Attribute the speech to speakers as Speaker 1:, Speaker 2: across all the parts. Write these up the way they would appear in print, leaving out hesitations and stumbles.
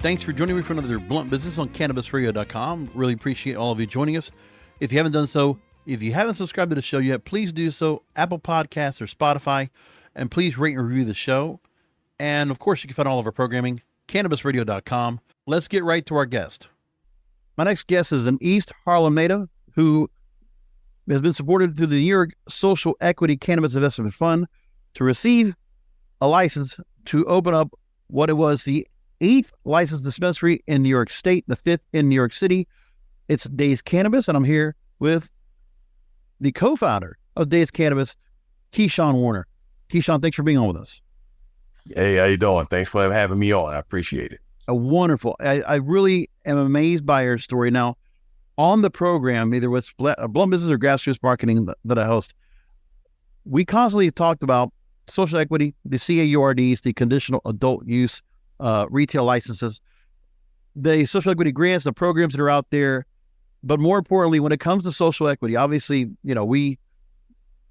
Speaker 1: Thanks for joining me for another Blunt Business on CannabisRadio.com. Really appreciate all of you joining us. If you haven't done so, if you haven't subscribed to the show yet, please do so. Apple Podcasts or Spotify, and please rate and review the show. And of course, you can find all of our programming, CannabisRadio.com. Let's get right to our guest. My next guest is an East Harlem native who has been supported through the New York Social Equity Cannabis Investment Fund to receive a license to open up what it was the 8th licensed dispensary in New York State, the 5th in New York City. It's Dazed Cannabis, and I'm here with the co-founder of Dazed Cannabis, Keshawn Warner. Keshawn, thanks for being on with us.
Speaker 2: Hey, how you doing? Thanks for having me on. I appreciate it.
Speaker 1: Wonderful. I really am amazed by your story. Now, on the program, either with Blunt Business or Grassroots Marketing that I host, we constantly talked about social equity, the CAURDs, the conditional adult use retail licenses, the social equity grants, the programs that are out there. But more importantly, when it comes to social equity, obviously, we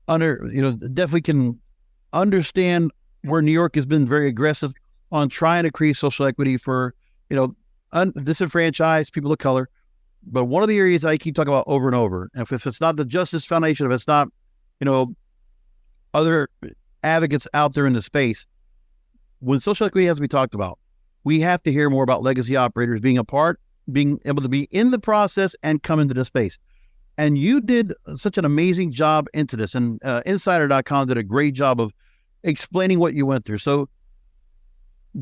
Speaker 1: definitely can understand where New York has been very aggressive on trying to create social equity for, disenfranchised people of color. But one of the areas I keep talking about over and over, and if it's not the Justice Foundation, if it's not, other advocates out there in the space, when social equity has to be talked about, we have to hear more about legacy operators being able to be in the process and come into the space. And you did such an amazing job into this, and Insider.com did a great job of explaining what you went through. So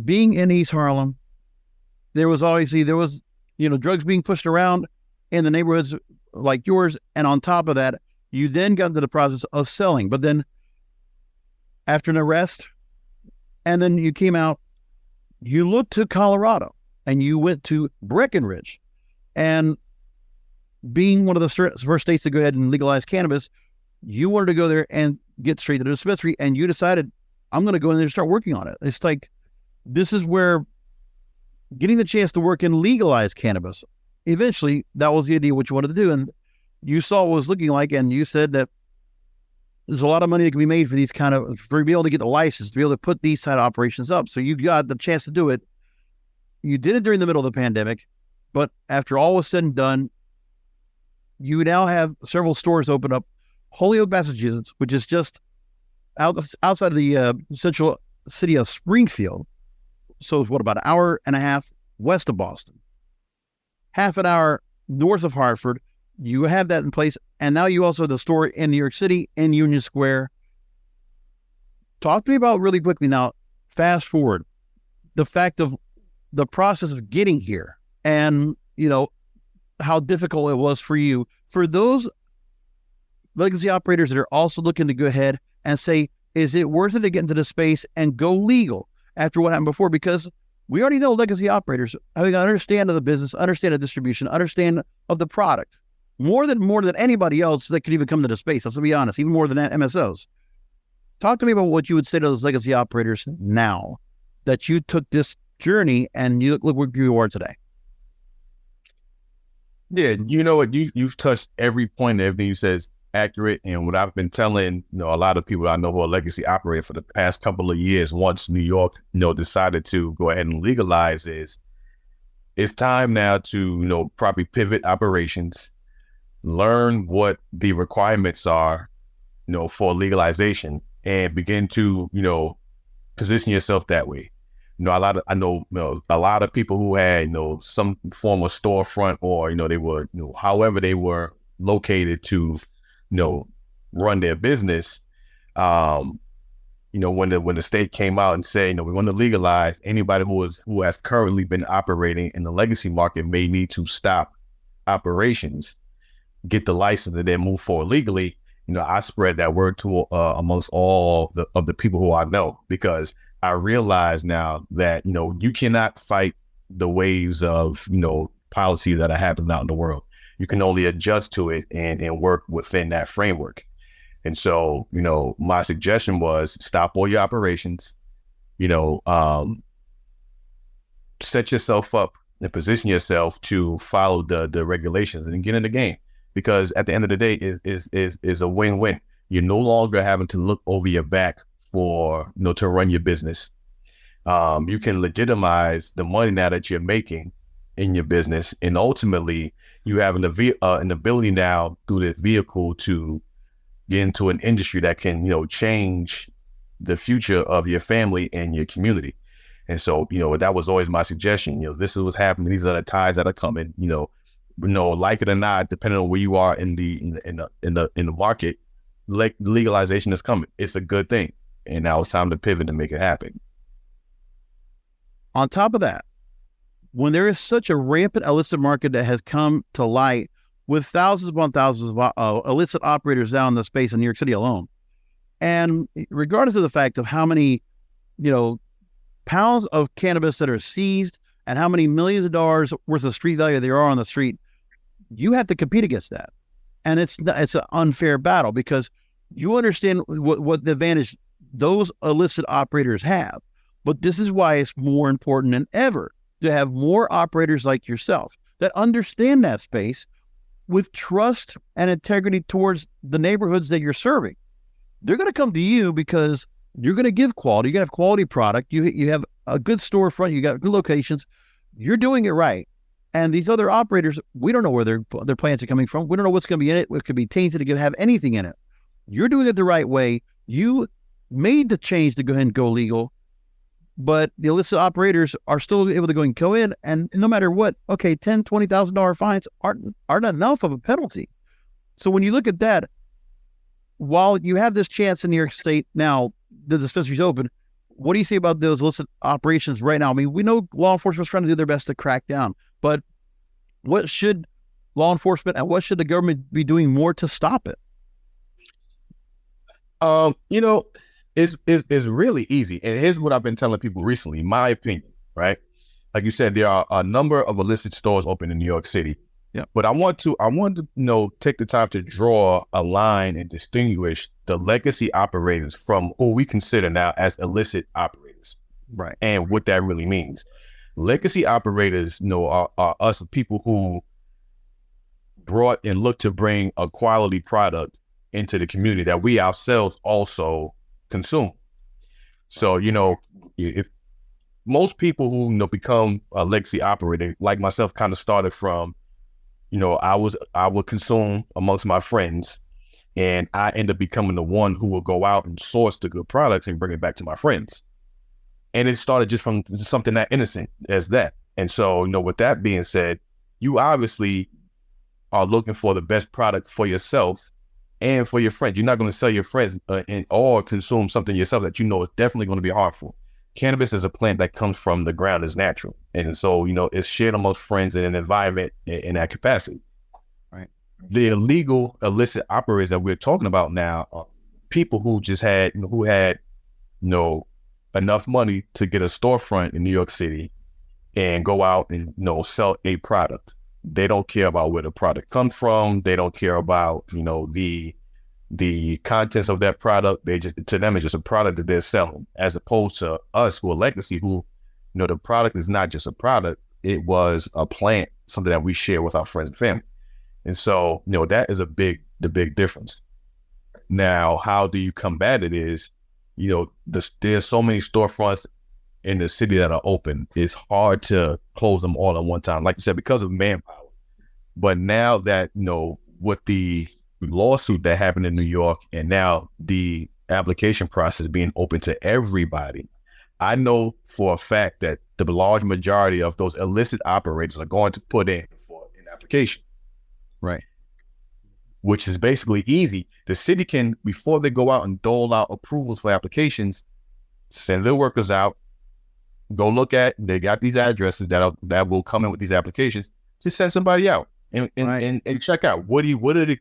Speaker 1: being in East Harlem, there was drugs being pushed around in the neighborhoods like yours. And on top of that, you then got into the process of selling. But then after an arrest, and then you came out, you looked to Colorado and you went to Breckenridge. And being one of the first states to go ahead and legalize cannabis, you wanted to go there and get straight to the dispensary, and you decided, I'm going to go in there and start working on it. It's like, this is where getting the chance to work in legalized cannabis, eventually that was the idea what you wanted to do. And you saw what it was looking like, and you said that there's a lot of money that can be made for these for be able to get the license, to be able to put these kind of operations up. So you got the chance to do it. You did it during the middle of the pandemic, but after all was said and done, you now have several stores open up. Holyoke, Massachusetts, which is just outside of the central city of Springfield. So it's about an hour and a half west of Boston, half an hour north of Hartford. You have that in place. And now you also have the store in New York City in Union Square. Talk to me about really quickly now, fast forward, the fact of the process of getting here and, how difficult it was for you. For those legacy operators that are also looking to go ahead and say, is it worth it to get into the space and go legal after what happened before? Because we already know legacy operators, understand of the business, understand the distribution, understand of the product more than anybody else that could even come to the space. Let's be honest, even more than MSOs. Talk to me about what you would say to those legacy operators now that you took this journey and you look where you are today.
Speaker 2: Yeah, you know what? You've touched every point. Everything you said is accurate. And what I've been telling, a lot of people I know who are legacy operators for the past couple of years, once New York, decided to go ahead and legalize, is it's time now to, probably pivot operations, learn what the requirements are, for legalization, and begin to, position yourself that way. I know a lot of people who had, some form of storefront, or, they were, however they were located to, run their business. When the state came out and said, we want to legalize, anybody who has currently been operating in the legacy market may need to stop operations, get the license, and then move forward legally. I spread that word to amongst all of the people who I know, because I realize now that, you cannot fight the waves of, policy that are happening out in the world. You can only adjust to it and work within that framework. And so, my suggestion was stop all your operations, set yourself up and position yourself to follow the regulations and get in the game. Because at the end of the day, is a win-win. You're no longer having to look over your back for, to run your business. You can legitimize the money now that you're making in your business, and ultimately you have an ability now through the vehicle to get into an industry that can, change the future of your family and your community. And so, that was always my suggestion. This is what's happening. These are the tides that are coming. Like it or not, depending on where you are in the market, legalization is coming. It's a good thing, and now it's time to pivot and make it happen.
Speaker 1: On top of that, when there is such a rampant illicit market that has come to light with thousands upon thousands of illicit operators down in the space in New York City alone, and regardless of the fact of how many, pounds of cannabis that are seized and how many millions of dollars worth of street value there are on the street, you have to compete against that. And it's an unfair battle because you understand what the advantage those illicit operators have. But this is why it's more important than ever to have more operators like yourself that understand that space with trust and integrity towards the neighborhoods that you're serving. They're going to come to you because you're going to give quality. You're going to have quality product. You have a good storefront. You got good locations. You're doing it right. And these other operators, we don't know where their plants are coming from. We don't know what's going to be in it. It could be tainted. It could have anything in it. You're doing it the right way. You made the change to go ahead and go legal, but the illicit operators are still able to go in, and no matter what, okay, $10,000, $20,000 fines aren't enough of a penalty. So when you look at that, while you have this chance in New York State now, the dispensary's open, what do you say about those illicit operations right now? I mean, we know law enforcement's trying to do their best to crack down, but what should law enforcement and what should the government be doing more to stop it?
Speaker 2: It's really easy. And here's what I've been telling people recently, my opinion, right? Like you said, there are a number of illicit stores open in New York City.
Speaker 1: Yeah.
Speaker 2: But I want to take the time to draw a line and distinguish the legacy operators from who we consider now as illicit operators.
Speaker 1: Right.
Speaker 2: And what that really means. Legacy operators, are us people who brought and looked to bring a quality product into the community that we ourselves also consume. So, if most people who become a legacy operator, like myself, kind of started from, I would consume amongst my friends, and I end up becoming the one who will go out and source the good products and bring it back to my friends. And it started just from something that innocent as that. And so, with that being said, you obviously are looking for the best product for yourself and for your friends. You're not going to sell your friends or consume something yourself that is definitely going to be harmful. Cannabis is a plant that comes from the ground, is natural. And so, it's shared amongst friends in an environment in that capacity.
Speaker 1: Right.
Speaker 2: The illegal, illicit operators that we're talking about now are people who just had enough money to get a storefront in New York City and go out and, sell a product. They don't care about where the product comes from. They don't care about, the contents of that product. To them, it's just a product that they're selling, as opposed to us who are legacy, who, the product is not just a product. It was a plant, something that we share with our friends and family. And so, that is the big difference. Now, how do you combat it is, there's so many storefronts in the city that are open. It's hard to close them all at one time, like you said, because of manpower. But now that, with the lawsuit that happened in New York, and now the application process being open to everybody, I know for a fact that the large majority of those illicit operators are going to put in for an application.
Speaker 1: Right.
Speaker 2: Which is basically easy. The city can, before they go out and dole out approvals for applications, send their workers out, go look at, they got these addresses that will come in with these applications, just send somebody out and check out what are they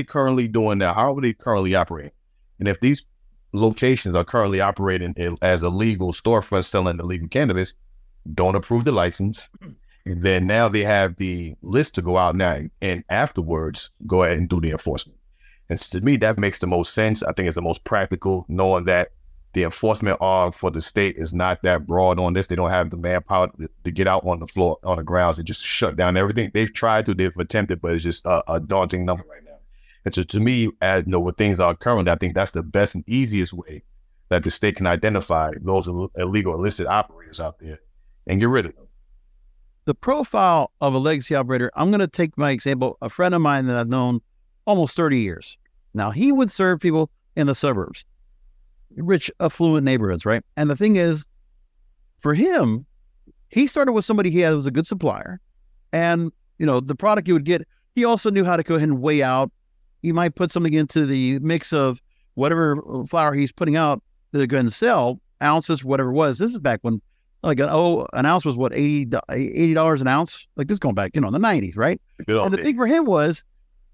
Speaker 2: currently doing now? How are they currently operating? And if these locations are currently operating as illegal storefronts selling illegal cannabis, don't approve the license. And then now they have the list to go out now and afterwards go ahead and do the enforcement. And to me, that makes the most sense. I think it's the most practical, knowing that the enforcement arm for the state is not that broad on this. They don't have the manpower to get out on the floor, on the grounds, and just shut down everything. They've tried to, they've attempted, but it's just a daunting number right now. And so to me, where things are currently, I think that's the best and easiest way that the state can identify those illegal, illicit operators out there and get rid of them.
Speaker 1: The profile of a legacy operator, I'm going to take my example, a friend of mine that I've known almost 30 years. Now, he would serve people in the suburbs, rich, affluent neighborhoods, right? And the thing is, for him, he started with somebody he had was a good supplier. And, the product he would get, he also knew how to go ahead and weigh out. He might put something into the mix of whatever flower he's putting out that they're going to sell, ounces, whatever it was. This is back when an ounce was what, $80 an ounce? Like this is going back, in the 90s, right? And the thing for him was,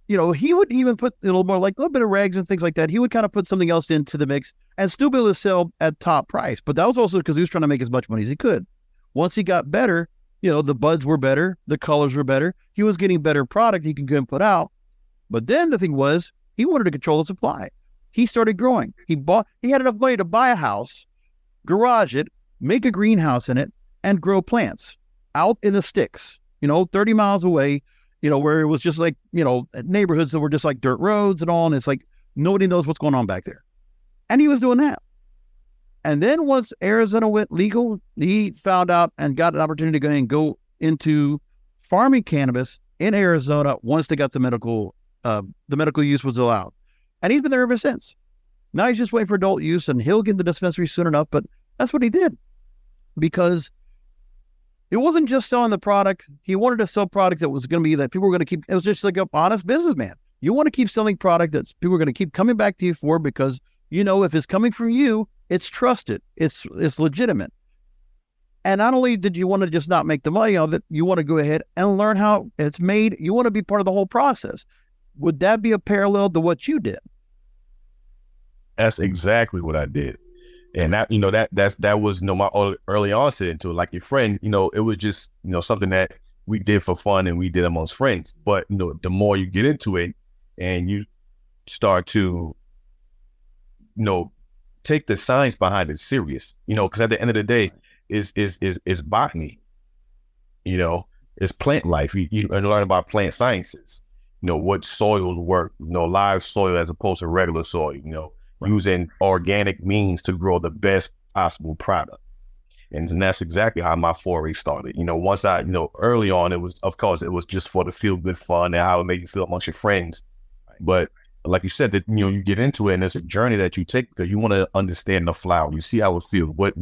Speaker 1: he would even put a little more, like a little bit of regs and things like that. He would kind of put something else into the mix and still be able to sell at top price. But that was also because he was trying to make as much money as he could. Once he got better, the buds were better, the colors were better. He was getting better product he could go and put out. But then the thing was, he wanted to control the supply. He started growing. He had enough money to buy a house, garage it, make a greenhouse in it, and grow plants out in the sticks, 30 miles away, where it was just like, neighborhoods that were just like dirt roads and all. And it's like, nobody knows what's going on back there. And he was doing that. And then once Arizona went legal, he found out and got an opportunity to go ahead and go into farming cannabis in Arizona once they got the medical use was allowed. And he's been there ever since. Now he's just waiting for adult use, and he'll get the dispensary soon enough. But that's what he did, because it wasn't just selling the product. He wanted to sell product that was going to be that people were going to keep. It was just like an honest businessman. You want to keep selling product that people are going to keep coming back to you for, because if it's coming from you, it's trusted, it's legitimate. And not only did you want to just not make the money of it, you want to go ahead and learn how it's made. You want to be part of the whole process. Would that be a parallel to what you did?
Speaker 2: That's exactly what I did. And that, that was, my early onset into it. Like your friend, it was just, something that we did for fun and we did amongst friends. But, the more you get into it and you start to, take the science behind it serious, because at the end of the day, is botany, it's plant life. You learn about plant sciences, what soils work, live soil as opposed to regular soil, using organic means to grow the best possible product. And that's exactly how my foray started. Once I, early on, it was just for the feel good fun and how it made you feel amongst your friends. But like you said, that, you get into it and it's a journey that you take because you want to understand the flower. You see how it feels, what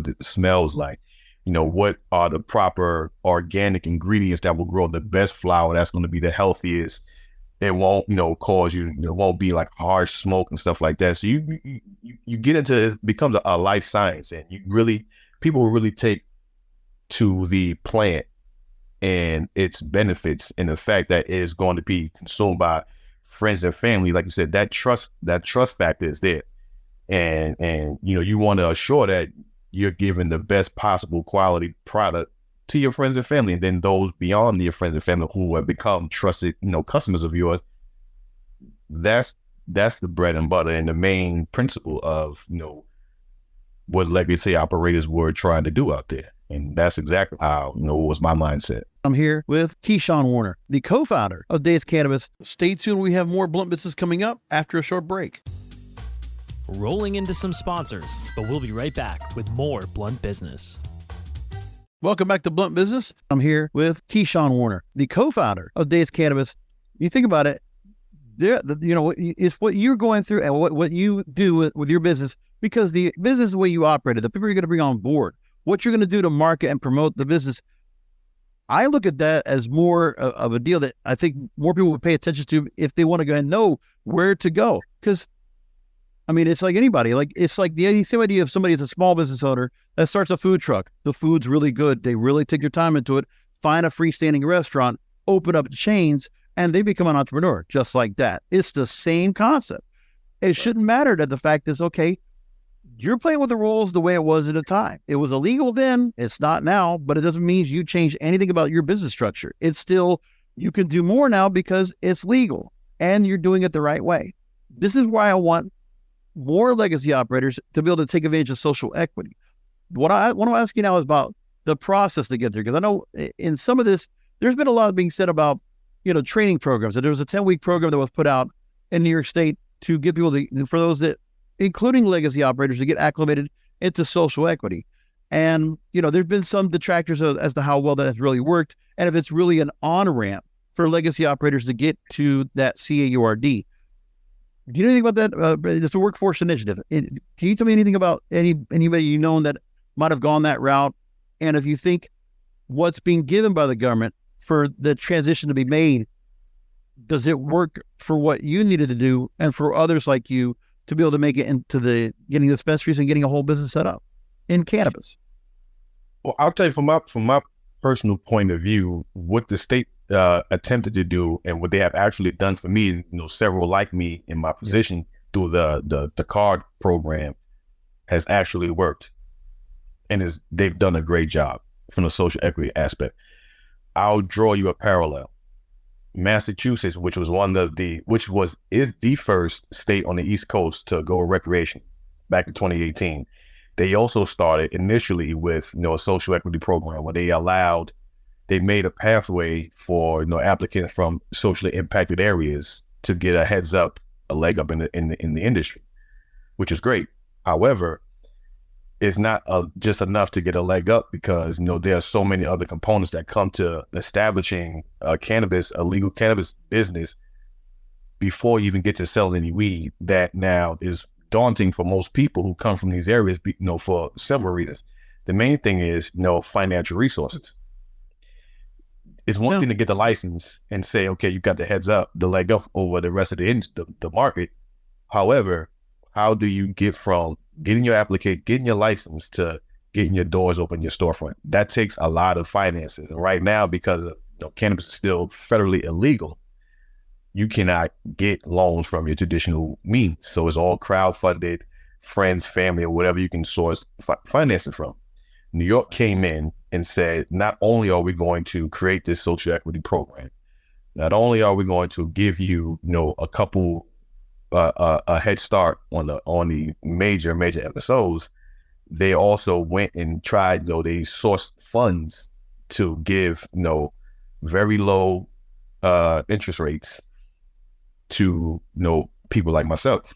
Speaker 2: it smells like, what are the proper organic ingredients that will grow the best flower that's going to be the healthiest. It won't, cause you, it won't be like harsh smoke and stuff like that. So you get into it, it becomes a life science, and people really take to the plant and its benefits and the fact that it is going to be consumed by friends and family. Like you said, that trust factor is there. And you want to assure that you're giving the best possible quality product to your friends and family, and then those beyond your friends and family who have become trusted, customers of yours. That's the bread and butter and the main principle of, what legacy operators were trying to do out there. And that's exactly how, was my mindset.
Speaker 1: I'm here with Keshawn Warner, the co-founder of Dazed Cannabis. Stay tuned. We have more Blunt Business coming up after a short break.
Speaker 3: Rolling into some sponsors, but we'll be right back with more Blunt Business.
Speaker 1: Welcome back to Blunt Business. I'm here with Keshawn Warner, the co-founder of Dazed Cannabis. You think about it, it's what you're going through and what you do with your business, because the business is the way you operate it, the people you're going to bring on board, what you're going to do to market and promote the business. I look at that as more of a deal that I think more people would pay attention to if they want to go and know where to go. Because it's like anybody. It's like the same idea of somebody that's a small business owner that starts a food truck. The food's really good. They really take their time into it, find a freestanding restaurant, open up chains, and they become an entrepreneur just like that. It's the same concept. It shouldn't matter that the fact is, okay, you're playing with the rules the way it was at the time. It was illegal then. It's not now, but it doesn't mean you change anything about your business structure. It's still, you can do more now because it's legal and you're doing it the right way. This is why I want more legacy operators to be able to take advantage of social equity. What I want to ask you now is about the process to get there, because I know in some of this, there's been a lot being said about, training programs. There was a 10-week program that was put out in New York State to get people for those that including legacy operators, to get acclimated into social equity. And, there's been some detractors as to how well that has really worked, and if it's really an on-ramp for legacy operators to get to that CAURD. Do you know anything about that? It's a workforce initiative. Can you tell me anything about anybody that might have gone that route? And if you think what's being given by the government for the transition to be made, does it work for what you needed to do and for others like you to be able to make it into getting dispensaries and getting a whole business set up in cannabis?
Speaker 2: Well, I'll tell you from my personal point of view, what the state attempted to do and what they have actually done for me, several like me in my position through the card program has actually worked, and they've done a great job from the social equity aspect. I'll draw you a parallel. Massachusetts, which was is the first state on the East Coast to go recreation back in 2018. They also started initially with a social equity program where they made a pathway for applicants from socially impacted areas to get a leg up in the industry, which is great. However, it's not just enough to get a leg up, because there are so many other components that come to establishing a legal cannabis business before you even get to selling any weed. That now is daunting for most people who come from these areas, for several reasons. The main thing is financial resources. It's one thing to get the license and say, okay, you got the leg up over the rest of the market. However, how do you get from getting your application, getting your license, to getting your doors open, your storefront? That takes a lot of finances. And right now, because cannabis is still federally illegal, you cannot get loans from your traditional means. So it's all crowdfunded, friends, family, or whatever you can source financing from. New York came in and said, not only are we going to create this social equity program, not only are we going to give you, a couple a head start on the major MSOs, they also went and tried, they sourced funds to give, very low interest rates to, people like myself.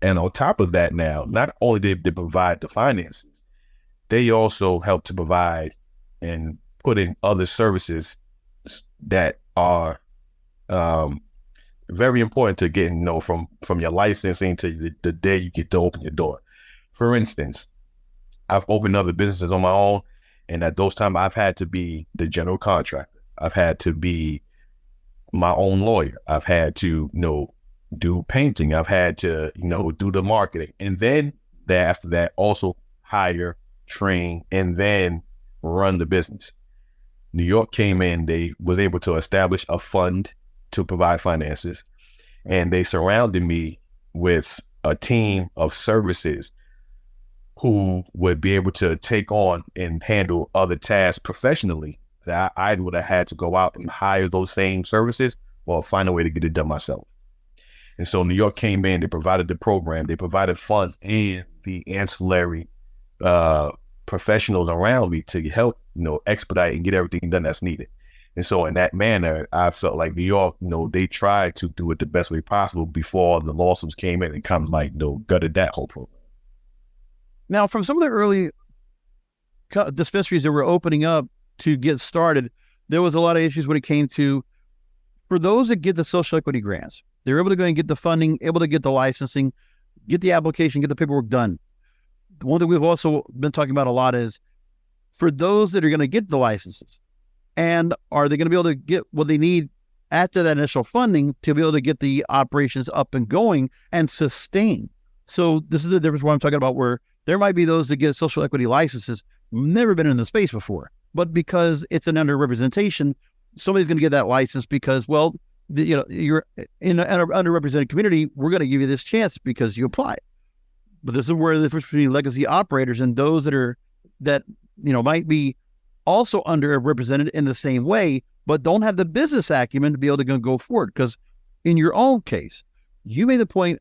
Speaker 2: And on top of that, now, not only did they provide the finances, they also help to provide and put in other services that are very important to getting, from your licensing to the day you get to open your door. For instance, I've opened other businesses on my own, and at those times I've had to be the general contractor. I've had to be my own lawyer. I've had to, do painting. I've had to, do the marketing. And then after that, also hire, train, and then run the business. New York came in, they was able to establish a fund to provide finances, and they surrounded me with a team of services who would be able to take on and handle other tasks professionally that I would have had to go out and hire those same services or find a way to get it done myself. And so New York came in, they provided the program, they provided funds and the ancillary professionals around me to help, expedite and get everything done that's needed. And so in that manner, I felt like New York, they tried to do it the best way possible before the lawsuits came in and kind of gutted that whole program.
Speaker 1: Now, from some of the early dispensaries that were opening up to get started, there was a lot of issues when it came to, for those that get the social equity grants, they're able to go and get the funding, able to get the licensing, get the application, get the paperwork done. One thing we've also been talking about a lot is for those that are going to get the licenses, and are they going to be able to get what they need after that initial funding to be able to get the operations up and going and sustain? So this is the difference where I'm talking about, where there might be those that get social equity licenses, never been in the space before, but because it's an underrepresentation, somebody's going to get that license because, well, you're in an underrepresented community. We're going to give you this chance because you applied. But this is where the difference between legacy operators and those that might be also underrepresented in the same way, but don't have the business acumen to be able to go forward. Because in your own case, you made the point,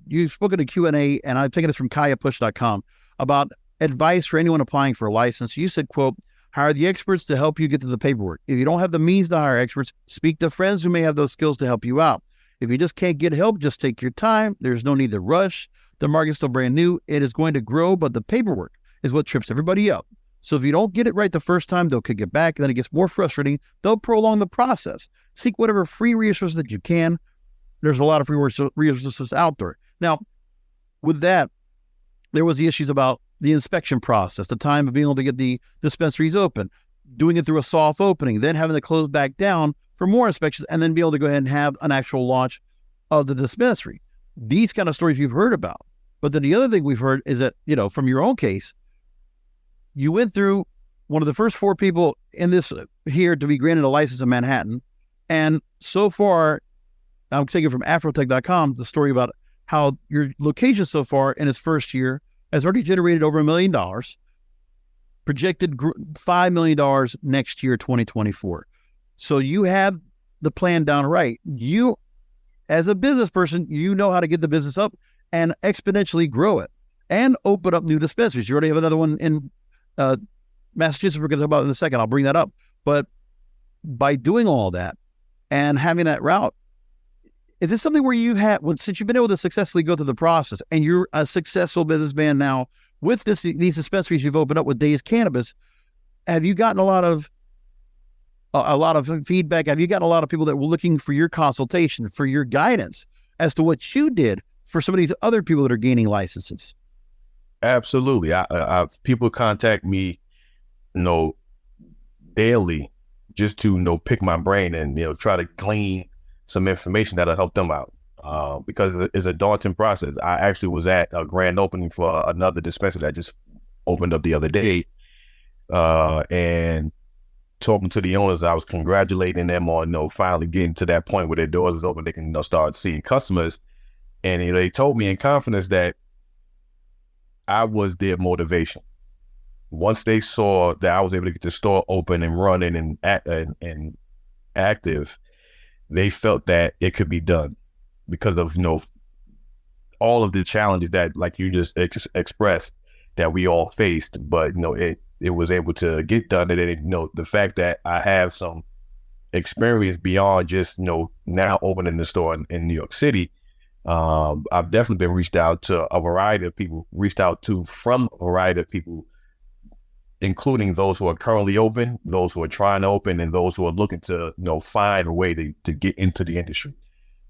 Speaker 1: you've spoken to Q&A, and I've taken this from kayapush.com, about advice for anyone applying for a license. You said, quote, hire the experts to help you get to the paperwork. If you don't have the means to hire experts, speak to friends who may have those skills to help you out. If you just can't get help, just take your time. There's no need to rush. The market's still brand new. It is going to grow, but the paperwork is what trips everybody up. So if you don't get it right the first time, they'll kick it back. And then it gets more frustrating. They'll prolong the process. Seek whatever free resources that you can. There's a lot of free resources out there. Now, with that, there was the issues about the inspection process, the time of being able to get the dispensaries open, doing it through a soft opening, then having to close back down for more inspections, and then be able to go ahead and have an actual launch of the dispensary. These kind of stories you've heard about. But then the other thing we've heard is that, from your own case, you went through one of the first 4 people in this here to be granted a license in Manhattan. And so far, I'm taking from Afrotech.com, the story about how your location so far in its first year has already generated over $1 million, projected $5 million next year, 2024. So you have the plan down right. You, as a business person, you know how to get the business up and exponentially grow it and open up new dispensaries. You already have another one in Massachusetts we're going to talk about in a second. I'll bring that up. But by doing all that and having that route, is this something where since you've been able to successfully go through the process and you're a successful businessman now with these dispensaries you've opened up with Dazed Cannabis, have you gotten a lot of feedback? Have you gotten a lot of people that were looking for your consultation, for your guidance as to what you did for some of these other people that are gaining licenses?
Speaker 2: Absolutely. I've people contact me, daily just to, pick my brain and, try to glean some information that'll help them out. Because it's a daunting process. I actually was at a grand opening for another dispensary that just opened up the other day. And talking to the owners, I was congratulating them on, finally getting to that point where their doors is open. They can start seeing customers. And they told me in confidence that I was their motivation. Once they saw that I was able to get the store open and running and active, they felt that it could be done because of, all of the challenges that, like you just expressed, that we all faced. But, it was able to get done. And then, the fact that I have some experience beyond just, now opening the store in New York City, I've definitely been reached out to from a variety of people, including those who are currently open, those who are trying to open, and those who are looking to, find a way to get into the industry.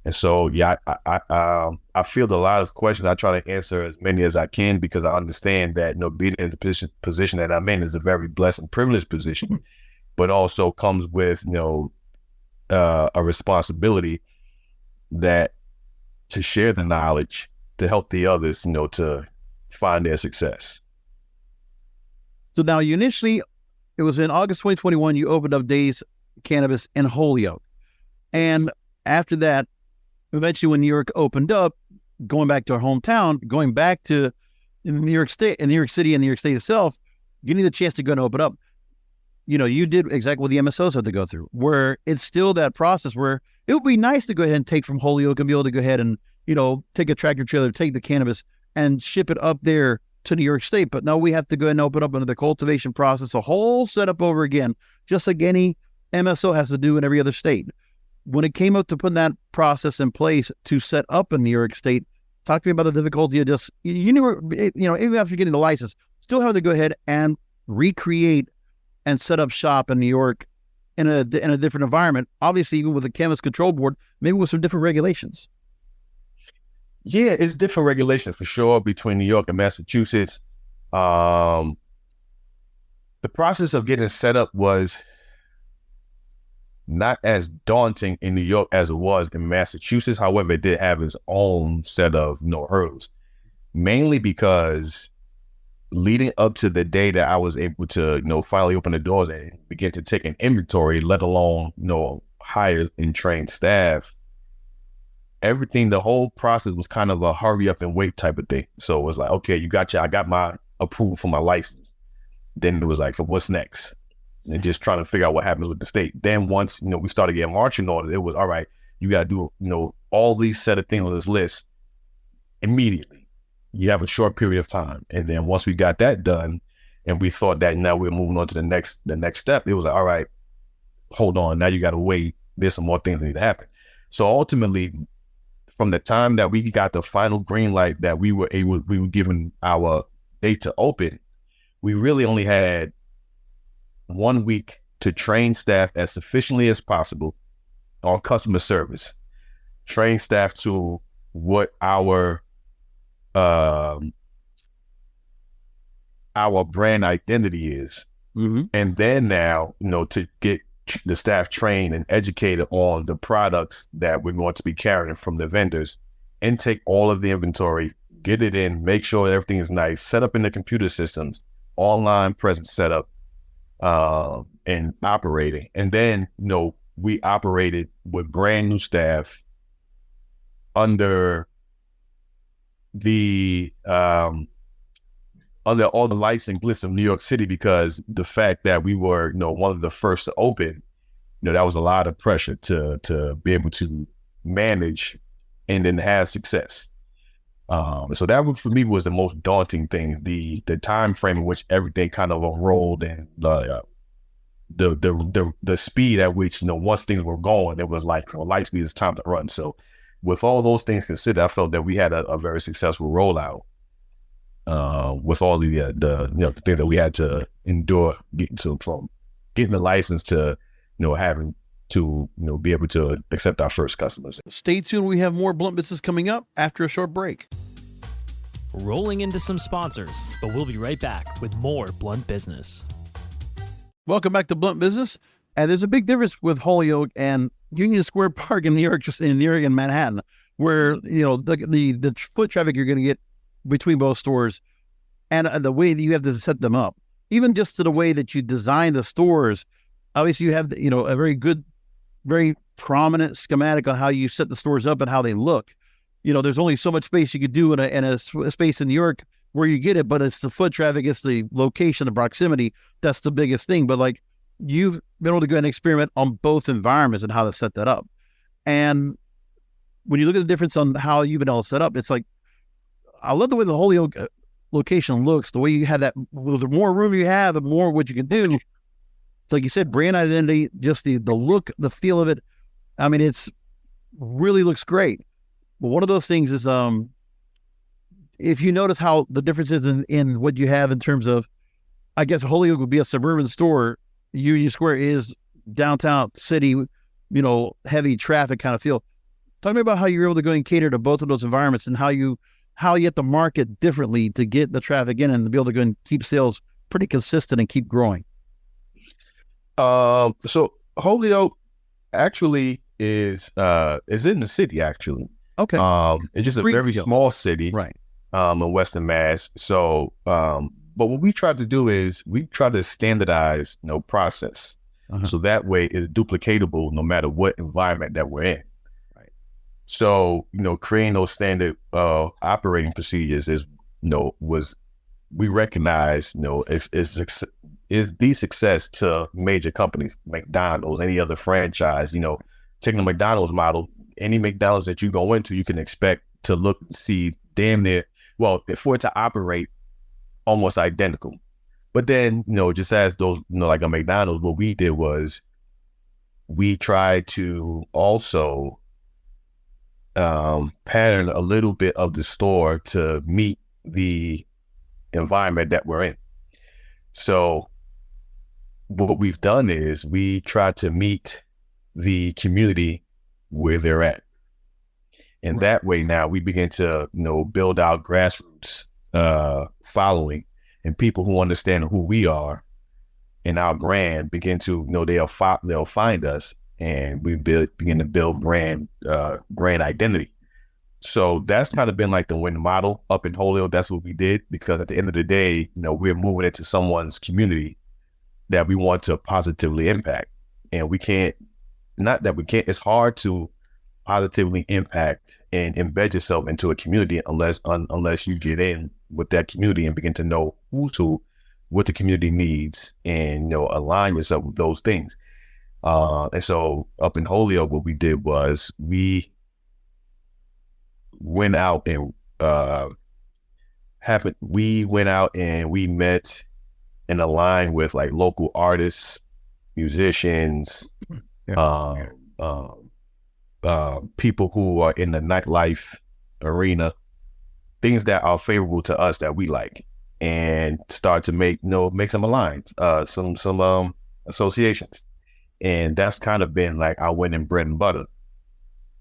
Speaker 2: And so, yeah, I field a lot of questions. I try to answer as many as I can because I understand that, being in the position that I'm in is a very blessed and privileged position, but also comes with, a responsibility to share the knowledge, to help the others, to find their success.
Speaker 1: So now it was in August 2021, you opened up Dazed Cannabis in Holyoke. And after that, eventually when New York opened up, going back to our hometown, going back to New York State and New York City and New York State itself, getting the chance to go and open up, you did exactly what the MSOs had to go through, where it's still that process where it would be nice to go ahead and take from Holyoke and be able to go ahead and, take a tractor trailer, take the cannabis and ship it up there to New York State. But no, we have to go ahead and open up into the cultivation process, a whole setup over again, just like any MSO has to do in every other state. When it came up to putting that process in place to set up in New York State, talk to me about the difficulty of just, even after getting the license, still having to go ahead and recreate and set up shop in New York in a different environment. Obviously, even with the Cannabis Control Board, maybe with some different regulations.
Speaker 2: Yeah, it's different regulations for sure between New York and Massachusetts. The process of getting set up was not as daunting in New York as it was in Massachusetts. However, it did have its own set of hurdles, mainly because leading up to the day that I was able to, finally open the doors and begin to take an inventory, let alone, hire and train staff, the whole process was kind of a hurry up and wait type of thing. So it was like, okay, I got my approval for my license. Then it was like, what's next? And just trying to figure out what happens with the state. Then once, we started getting marching orders, it was, all right, you got to do, all these set of things on this list immediately. You have a short period of time. And then once we got that done and we thought that now we're moving on to the next step, it was like, all right, hold on, now you got to wait. There's some more things that need to happen. So ultimately, from the time that we got the final green light that we were given our date to open, we really only had 1 week to train staff as sufficiently as possible on customer service, train staff to what our brand identity is.
Speaker 1: Mm-hmm.
Speaker 2: And then now, to get the staff trained and educated on the products that we're going to be carrying from the vendors, and take all of the inventory, get it in, make sure everything is nice, set up in the computer systems, online presence setup, and operating. And then, we operated with brand new staff under the under all the lights and glitz of New York City, because the fact that we were, one of the first to open, that was a lot of pressure to be able to manage and then have success. So that for me was the most daunting thing, the time frame in which everything kind of unrolled, and the speed at which, once things were going, it was like, light speed, is time to run. So with all those things considered, I felt that we had a very successful rollout. With all the things that we had to endure from getting the license to, having to, be able to accept our first customers.
Speaker 1: Stay tuned. We have more Blunt Business coming up after a short break.
Speaker 3: Rolling into some sponsors, but we'll be right back with more Blunt Business.
Speaker 1: Welcome back to Blunt Business. And there's a big difference with Holyoke and Union Square Park in New York, just in New York and Manhattan, where, the foot traffic you're going to get between both stores, and the way that you have to set them up, even just to the way that you design the stores. Obviously, you have, a very good, very prominent schematic on how you set the stores up and how they look. There's only so much space you could do in a space in New York where you get it, but it's the foot traffic, it's the location, the proximity. That's the biggest thing. But like, you've been able to go and experiment on both environments and how to set that up. And when you look at the difference on how you've been able to set up, it's like, I love the way the Holyoke location looks, the way you have that, the more room you have, the more what you can do. It's like you said, brand identity, just the look, the feel of it. I mean, it's really looks great. But one of those things is, if you notice how the difference is in what you have in terms of, I guess Holyoke would be a suburban store. Union Square is downtown city, heavy traffic kind of feel. Talk to me about how you're able to go and cater to both of those environments, and how you have to market differently to get the traffic in and to be able to go and keep sales pretty consistent and keep growing.
Speaker 2: So Holyoke actually is in the city, actually.
Speaker 1: Okay.
Speaker 2: It's just a very small city,
Speaker 1: right?
Speaker 2: In Western Mass. So, but what we try to do is we try to standardize, process. So that way it's duplicatable no matter what environment that we're in. Right. So, creating those standard operating procedures is we recognize, is the success to major companies, McDonald's, any other franchise. Taking the McDonald's model, any McDonald's that you go into, you can expect to look and see damn near, for it to operate almost identical. But then, just as those, like a McDonald's, what we did was we tried to also pattern a little bit of the store to meet the environment that we're in. So what we've done is we try to meet the community where they're at. And that way now we begin to, build our grassroots following, and people who understand who we are and our brand begin to, they'll find us, and we begin to build brand identity. So that's kind of been like the win model up in Holyoke. That's what we did, because at the end of the day, we're moving into someone's community that we want to positively impact. And it's hard to positively impact and embed yourself into a community unless you get in with that community and begin to know who's who, what the community needs, and align yourself with those things. And so up in Holyoke, what we did was we went out and we met and aligned with like local artists, musicians, people who are in the nightlife arena, things that are favorable to us that we like, and start to make some alliance, some associations. And that's kind of been like our winning bread and butter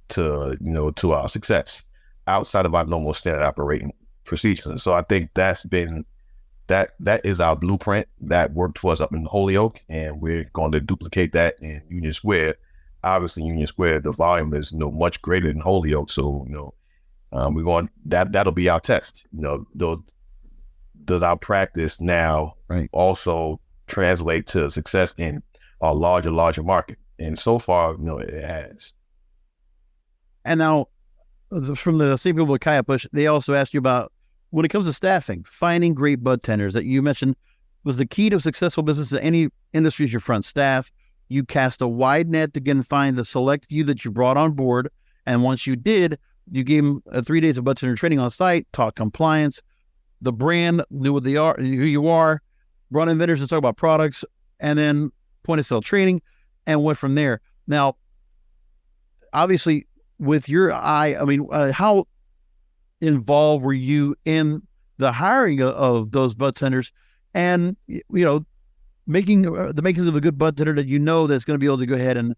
Speaker 2: to our success outside of our normal standard operating procedures. And so I think that is our blueprint that worked for us up in Holyoke, and we're going to duplicate that in Union Square. Obviously, Union Square, the volume is much greater than Holyoke, so we're going that'll be our test. Does our practice now also translate to success in a larger market? And so far, it has.
Speaker 1: And now, from the same people at Kaya Push, they also asked you about, when it comes to staffing, finding great bud tenders that you mentioned was the key to successful business in any industry is your front staff. You cast a wide net to again find the select few that you brought on board. And once you did, you gave them 3 days of bud tender training on site, taught compliance, the brand, knew what they are, who you are, brought in vendors to talk about products, and then point of sale training, and went from there. Now, obviously, with your eye, how involved were you in the hiring of those bud tenders, and making the makings of a good bud tender that that's going to be able to go ahead and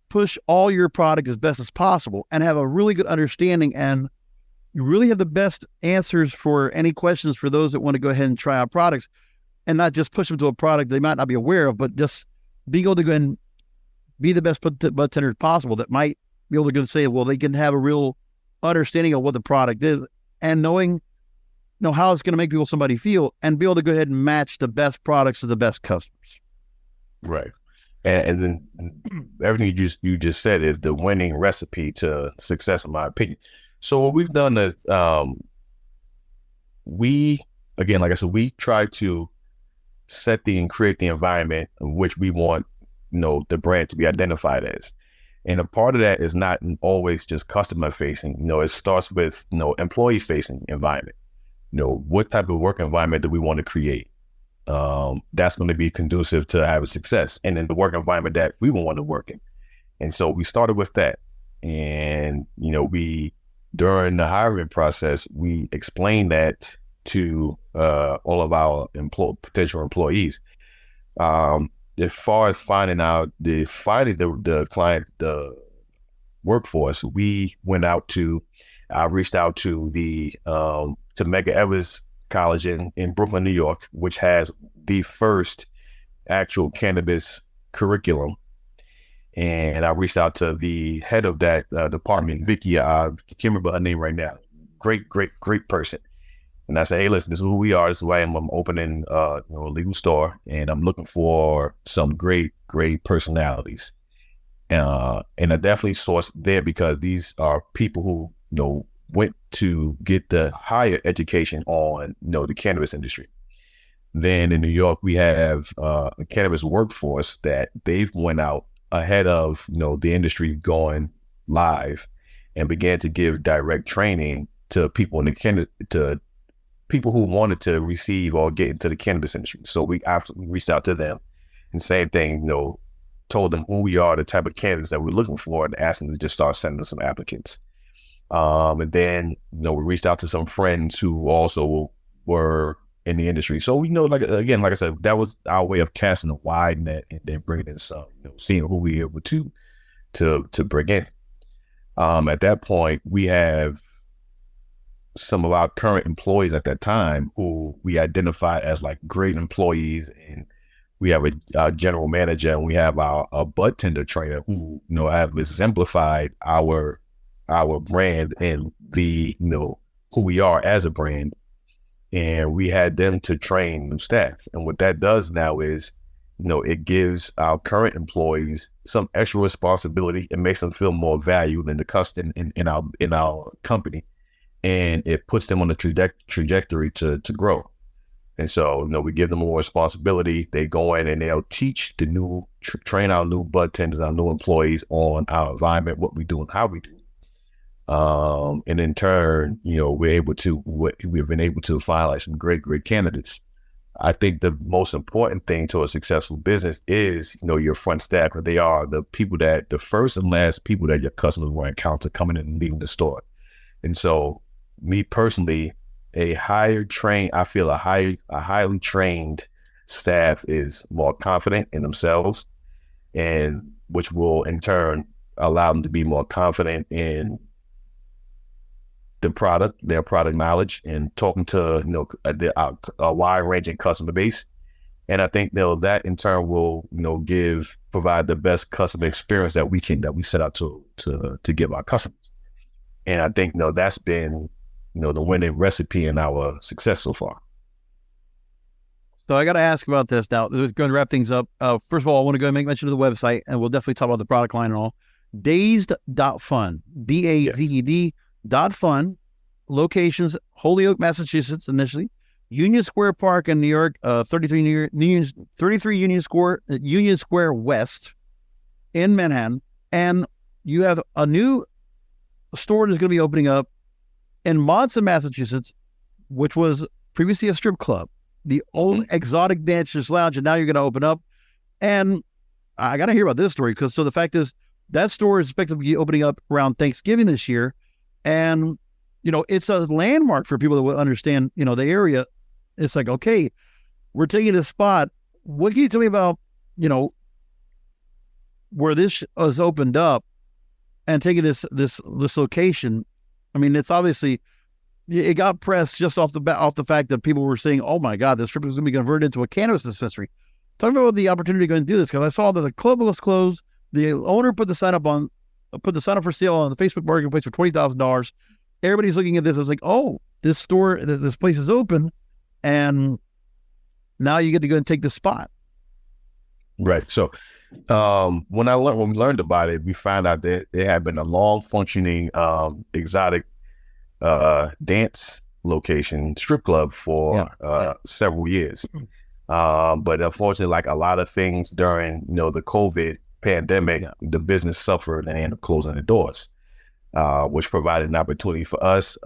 Speaker 1: push all your product as best as possible and have a really good understanding, and you really have the best answers for any questions for those that want to go ahead and try out products, and not just push them to a product they might not be aware of, but just being able to go and be the best bud tender possible that might be able to go say, well, they can have a real understanding of what the product is, and knowing how it's going to make somebody feel, and be able to go ahead and match the best products to the best customers.
Speaker 2: Right. And then everything you just said is the winning recipe to success, in my opinion. So what we've done is we try to set and create the environment in which we want the brand to be identified as. And a part of that is not always just customer facing. It starts with employee facing environment. What type of work environment do we want to create? That's going to be conducive to having success, and then the work environment that we want to work in. And so we started with that. And, during the hiring process, we explained that to all of our potential employees. As far as finding the client, the workforce, I reached out to to Medgar Evers College in Brooklyn, New York, which has the first actual cannabis curriculum. And I reached out to the head of that department, Vicky. I can't remember her name right now. Great person. And I said, hey, listen, this is who we are. This is who I am. I'm opening a legal store, and I'm looking for some great personalities. And I definitely sourced there because these are people who went to get the higher education on the cannabis industry. Then in New York, we have a cannabis workforce that they've went out ahead of the industry going live, and began to give direct training to people to people who wanted to receive or get into the cannabis industry. So we absolutely reached out to them, and same thing, told them who we are, the type of candidates that we're looking for, and asked them to just start sending us some applicants. And then, we reached out to some friends who also were in the industry. So, like I said, that was our way of casting a wide net and then bringing in some, seeing who we were able to bring in. At that point, we have some of our current employees at that time who we identified as like great employees, and we have a general manager, and we have a bud tender trainer who have exemplified our brand and the who we are as a brand. And we had them to train new staff. And what that does now is it gives our current employees some extra responsibility. It makes them feel more valued in the custom in our company, and it puts them on the trajectory to grow. And so we give them more responsibility. They go in and they'll teach train our new bud tenders, our new employees on our environment, what we do and how we do. And in turn, we've been able to find like some great candidates I think the most important thing to a successful business is, your front staff, because they are the first and last people that your customers will encounter coming in and leaving the store. And so, me personally, I feel a highly trained staff is more confident in themselves, and which will in turn allow them to be more confident in their product knowledge, and talking to a wide ranging customer base. And I think that in turn will provide the best customer experience that we set out to give our customers. And I think that's been the winning recipe in our success so far.
Speaker 1: So I got to ask about this now. We're going to wrap things up. First of all, I want to go and make mention of the website, and we'll definitely talk about the product line and all. Dazed.fun, DAZED.fun. Locations: Holyoke, Massachusetts, initially. Union Square Park in New York, 33 Union Square West in Manhattan. And you have a new store that's going to be opening up in Monson, Massachusetts, which was previously a strip club, the old Exotic Dancers Lounge, and now you're going to open up. And I got to hear about this story, because the fact is that store is expected to be opening up around Thanksgiving this year. And, it's a landmark for people that will understand, the area. It's like, okay, we're taking this spot. What can you tell me about, where this is opened up and taking this location? I mean, it's obviously, it got pressed just off the fact that people were saying, oh my God, this strip is going to be converted into a cannabis dispensary. Talk about the opportunity going to do this, because I saw that the club was closed. The owner put the sign up for sale on the Facebook Marketplace for $20,000. Everybody's looking at this as like, oh, this place is open, and now you get to go and take this spot.
Speaker 2: Right. So when we learned about it, we found out that it had been a long functioning exotic dance location, strip club for several years. But unfortunately, like a lot of things during the COVID pandemic, the business suffered and ended up closing the doors, which provided an opportunity for us.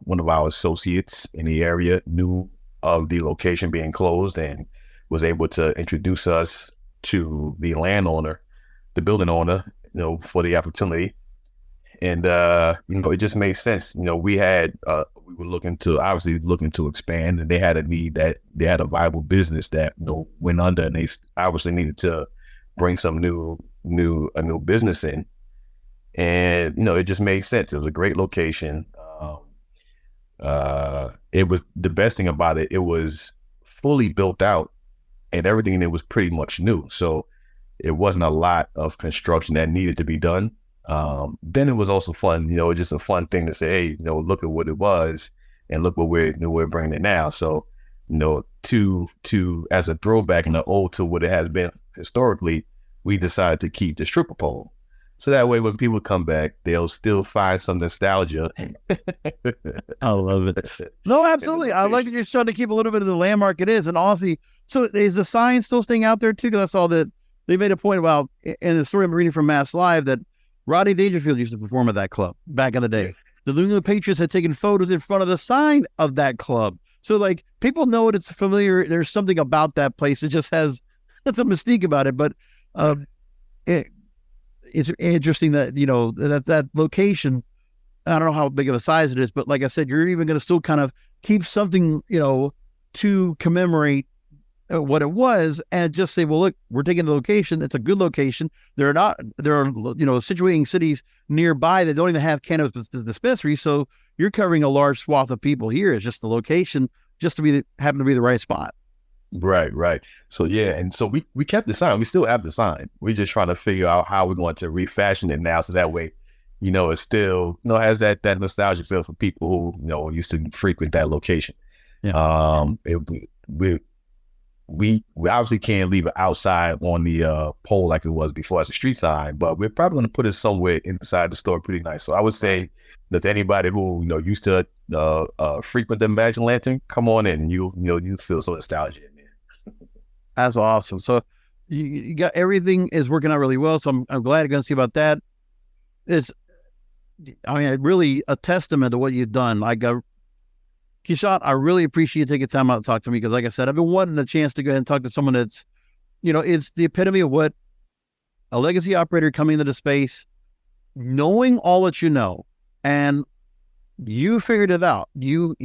Speaker 2: One of our associates in the area knew of the location being closed and was able to introduce us to the landowner, the building owner, for the opportunity. And, it just made sense. We were looking to expand, and they had a need that they had a viable business that, went under, and they obviously needed to bring some new business in. And, it just made sense. It was a great location. It was the best thing about it. It was fully built out, and everything in it was pretty much new. So it wasn't a lot of construction that needed to be done. Then it was also fun, just a fun thing to say, hey, look at what it was and look what we're bringing it now. So, to as a throwback and an ode to what it has been historically, we decided to keep the stripper pole. So that way, when people come back, they'll still find some nostalgia.
Speaker 1: I love it. No, absolutely. I like that you're trying to keep a little bit of the landmark it is. And honestly, so is the sign still staying out there too? Because I saw that they made a point about, in the story I'm reading from Mass Live, that Rodney Dangerfield used to perform at that club back in the day. The New England Patriots had taken photos in front of the sign of that club. So like, people know it's familiar. There's something about that place. It just has, it's a mystique about it. But it's interesting that, that location, I don't know how big of a size it is, but like I said, you're even going to still kind of keep something, to commemorate what it was, and just say, well, look, we're taking the location. It's a good location. There are situating cities nearby that don't even have cannabis dispensaries. So you're covering a large swath of people here. It's just the location, just to happen to be the right spot.
Speaker 2: Right. So yeah, and so we kept the sign. We still have the sign. We're just trying to figure out how we're going to refashion it now, so that way, it still has that nostalgia feel for people who used to frequent that location. Yeah. We obviously can't leave it outside on the pole like it was before as a street sign, but we're probably going to put it somewhere inside the store, pretty nice. So I would say that anybody who used to frequent the Magic Lantern, come on in, and you feel some nostalgia in there.
Speaker 1: That's awesome. So you got, everything is working out really well. So I'm glad you're going to see about that. It's really a testament to what you've done. Like Keshawn, I really appreciate you taking time out to talk to me because, like I said, I've been wanting a chance to go ahead and talk to someone that's, it's the epitome of what a legacy operator coming into the space, knowing all that you know, and you figured it out. You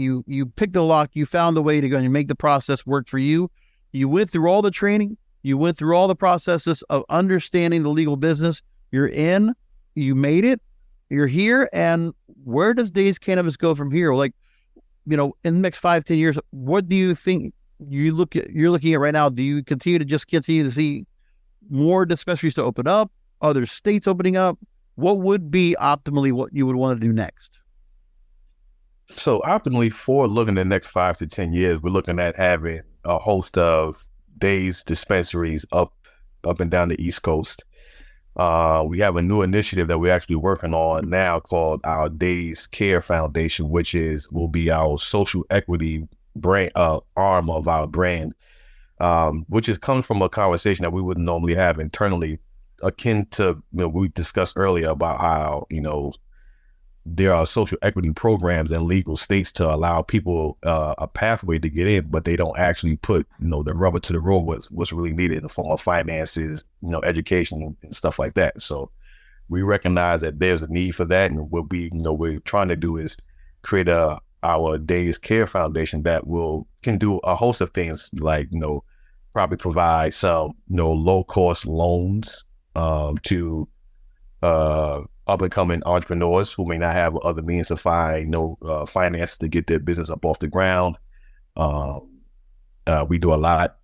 Speaker 1: picked the lock. You found the way to go and make the process work for you. You went through all the training. You went through all the processes of understanding the legal business. You're in. You made it. You're here. And where does Dazed Cannabis go from here? Like, in the next 5-10 years, what do you think you're looking at right now? Do you continue to see more dispensaries to open up, other states opening up? What would be optimally what you would want to do next?
Speaker 2: So optimally, for looking at the next 5 to 10 years, we're looking at having a host of Dazed dispensaries up and down the East Coast. We have a new initiative that we're actually working on now called our Dazed Care Foundation, which will be our social equity brand arm of our brand, which comes from a conversation that we wouldn't normally have internally, akin to we discussed earlier about how there are social equity programs in legal states to allow people a pathway to get in, but they don't actually put, the rubber to the road, what's really needed in the form of finances, education and stuff like that. So we recognize that there's a need for that. And what we're trying to do is create our Dazed Care Foundation that can do a host of things like, probably provide some, low cost loans to up and coming entrepreneurs who may not have other means to find finance to get their business up off the ground. We do a lot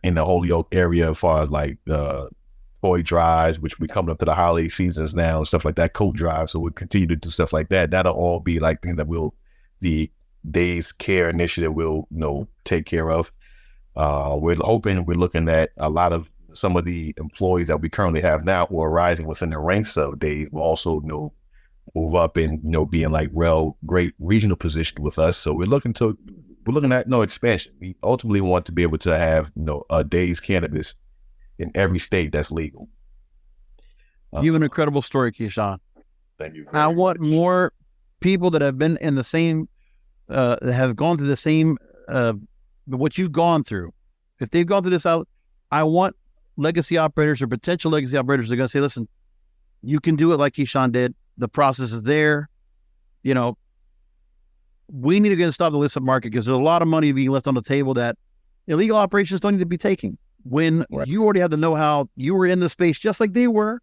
Speaker 2: in the Holyoke area as far as like toy drives, which we coming up to the holiday seasons now and stuff like that, coat drives. So we'll continue to do stuff like that. That'll all be like things that the Dazed Care initiative will take care of. We're looking at a lot of some of the employees that we currently have now who are rising within the ranks of Dazed will also move up and be in like great regional position with us. So we're looking at expansion. We ultimately want to be able to have a Dazed Cannabis in every state that's legal.
Speaker 1: You have an incredible story, Keshawn.
Speaker 2: Thank you.
Speaker 1: I want more people that have been in the same that have gone through the same what you've gone through. If they've gone through this out, I want legacy operators or potential legacy operators are going to say, listen, you can do it like Keshawn did. The process is there. We need to get to stop the illicit market because there's a lot of money being left on the table that illegal operations don't need to be taking. When you already have the know-how, you were in the space just like they were,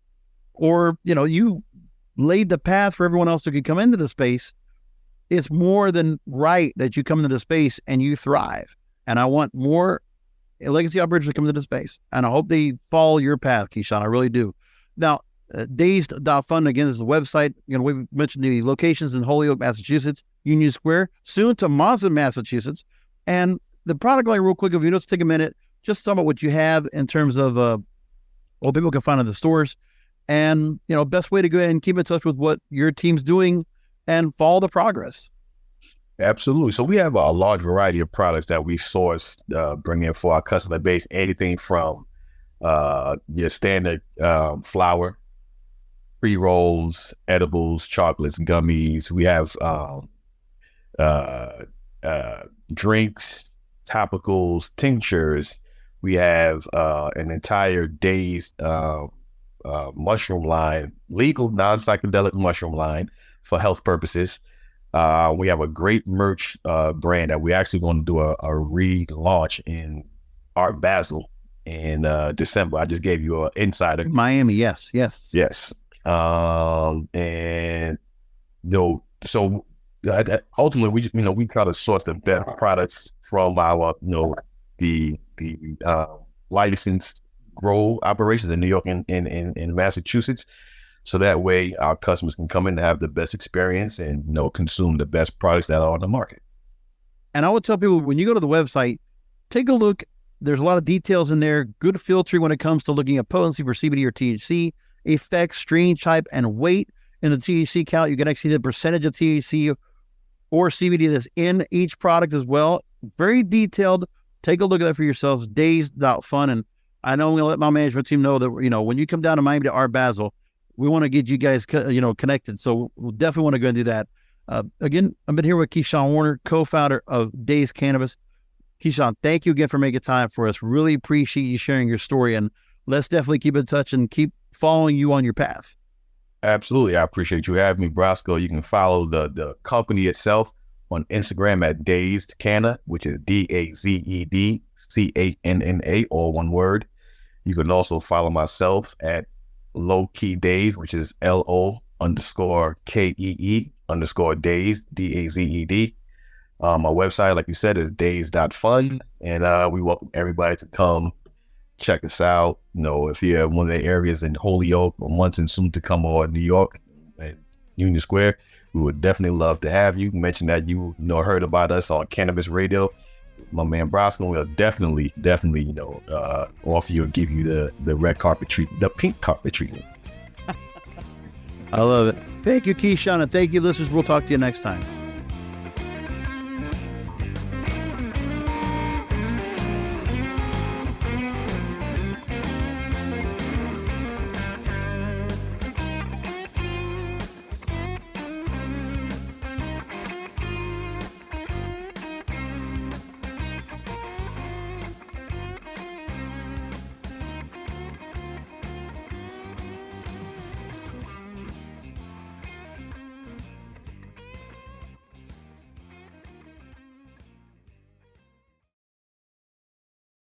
Speaker 1: or, you laid the path for everyone else who could come into the space. It's more than right that you come into the space and you thrive. And I want more legacy operators to come into the space. And I hope they follow your path, Keshawn. I really do. Now, Dazed.fun, again, is the website. We mentioned the locations in Holyoke, Massachusetts, Union Square, soon to Monson, Massachusetts. And the product line, real quick, if you let's take a minute, just talk about what you have in terms of what people can find in the stores. And, best way to go ahead and keep in touch with what your team's doing and follow the progress.
Speaker 2: Absolutely. So we have a large variety of products that we source, bring in for our customer base. Anything from your standard flour, pre-rolls, edibles, chocolates, gummies. We have drinks, topicals, tinctures. We have an entire Dazed mushroom line, legal non-psychedelic mushroom line for health purposes. We have a great merch brand that we're actually going to do a relaunch in Art Basel in December. I just gave you an insider.
Speaker 1: Miami, yes.
Speaker 2: So ultimately we try to source the best products from our the licensed grow operations in New York and in Massachusetts. So that way our customers can come in and have the best experience and consume the best products that are on the market.
Speaker 1: And I would tell people, when you go to the website, take a look. There's a lot of details in there. Good filtering when it comes to looking at potency for CBD or THC, effects, strain type, and weight. In the THC count, you can actually see the percentage of THC or CBD that's in each product as well. Very detailed. Take a look at that for yourselves. Dazed.fun. And I know I'm going to let my management team know that, when you come down to Miami to Art Basel, we want to get you guys, connected. So we'll definitely want to go and do that. Again, I've been here with Keshawn Warner, co-founder of Dazed Cannabis. Keshawn, thank you again for making time for us. Really appreciate you sharing your story, and let's definitely keep in touch and keep following you on your path.
Speaker 2: Absolutely. I appreciate you having me, Brosco. You can follow the company itself on Instagram at Dazed Canna, which is DAZEDCANNA, all one word. You can also follow myself at Low Key Daze, which is LO_KEE_Dazed, DAZED. My website, like you said, is dazed.fun, and we welcome everybody to come check us out. You know, if you're one of the areas in Holyoke or Munson, soon to come, or New York and Union Square, we would definitely love to have you. Mention that you heard about us on Cannabis Radio. My man Brosco will definitely offer you and give you the red carpet treatment, the pink carpet treatment.
Speaker 1: I love it. Thank you, Keshawn, and thank you, listeners. We'll talk to you next time.